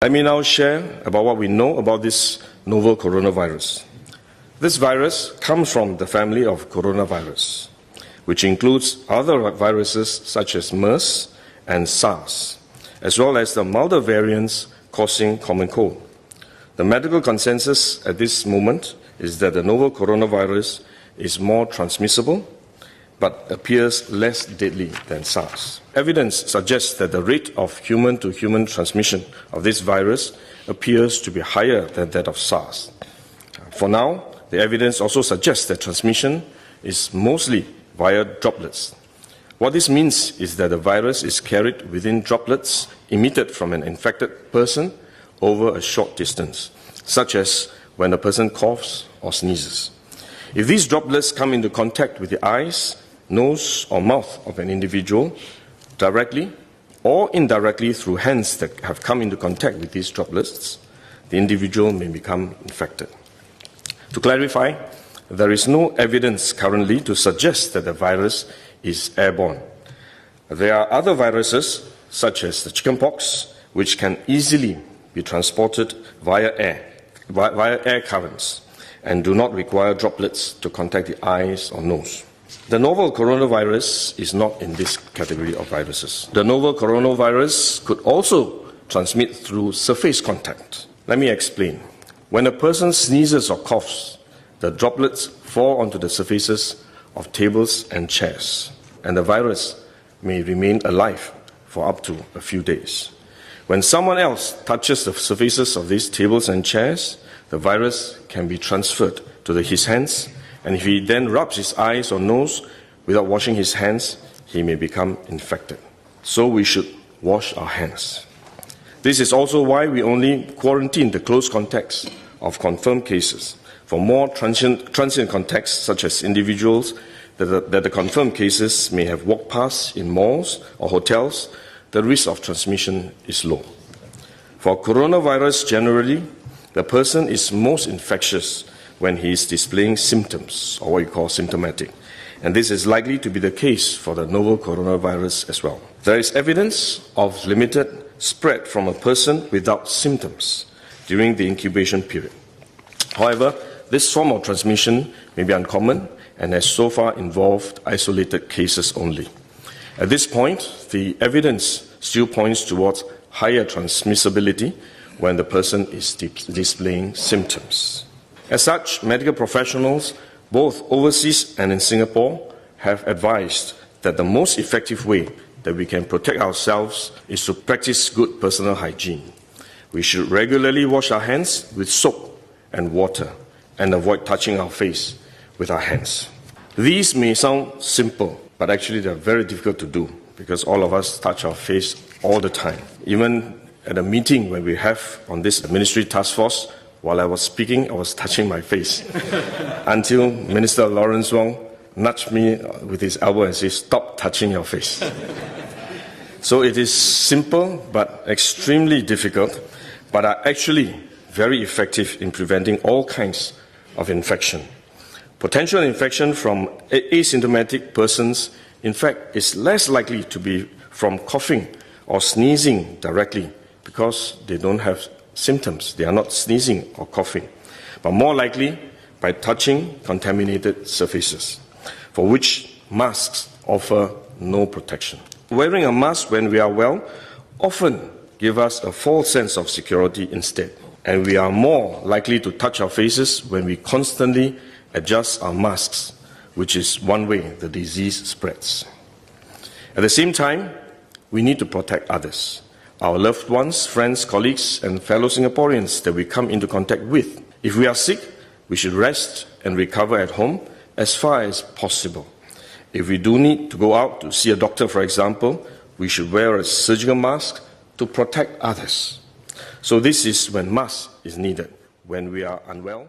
Let me now share about what we know about this novel coronavirus. This virus comes from the family of coronavirus, which includes other viruses such as MERS and SARS, as well as the milder variants causing common cold. The medical consensus at this moment is that the novel coronavirus is more transmissible but appears less deadly than SARS. Evidence suggests that the rate of human-to-human transmission of this virus appears to be higher than that of SARS. For now, the evidence also suggests that transmission is mostly via droplets. What this means is that the virus is carried within droplets emitted from an infected person over a short distance, such as when a person coughs or sneezes. If these droplets come into contact with the eyes, nose or mouth of an individual, directly or indirectly through hands that have come into contact with these droplets, the individual may become infected. To clarify, there is no evidence currently to suggest that the virus is airborne. There are other viruses, such as the chickenpox, which can easily be transported via air currents and do not require droplets to contact the eyes or nose. The novel coronavirus is not in this category of viruses. The novel coronavirus could also transmit through surface contact. Let me explain. When a person sneezes or coughs, the droplets fall onto the surfaces of tables and chairs, and the virus may remain alive for up to a few days. When someone else touches the surfaces of these tables and chairs, the virus can be transferred to his hands, and if he then rubs his eyes or nose without washing his hands, he may become infected. So we should wash our hands. This is also why we only quarantine the close contacts of confirmed cases. For more transient contacts, such as individuals that the confirmed cases may have walked past in malls or hotels, the risk of transmission is low. For coronavirus generally, the person is most infectious when he is displaying symptoms, or what you call symptomatic. And this is likely to be the case for the novel coronavirus as well. There is evidence of limited spread from a person without symptoms during the incubation period. However, this form of transmission may be uncommon and has so far involved isolated cases only. At this point, the evidence still points towards higher transmissibility when the person is displaying symptoms. As such, medical professionals, both overseas and in Singapore, have advised that the most effective way that we can protect ourselves is to practice good personal hygiene. We should regularly wash our hands with soap and water and avoid touching our face with our hands. These may sound simple, but actually they're very difficult to do because all of us touch our face all the time. Even at a meeting when we have on this ministry task force, while I was speaking, I was touching my face until Minister Lawrence Wong nudged me with his elbow and said, "Stop touching your face." So it is simple but extremely difficult, but are actually very effective in preventing all kinds of infection. Potential infection from asymptomatic persons, in fact, is less likely to be from coughing or sneezing directly because they don't have symptoms. They are not sneezing or coughing, but more likely by touching contaminated surfaces, for which masks offer no protection. Wearing a mask when we are well often gives us a false sense of security instead, and we are more likely to touch our faces when we constantly adjust our masks, which is one way the disease spreads. At the same time, we need to protect others, our loved ones, friends, colleagues, and fellow Singaporeans that we come into contact with. If we are sick, we should rest and recover at home as far as possible. If we do need to go out to see a doctor, for example, we should wear a surgical mask to protect others. So this is when mask is needed, when we are unwell.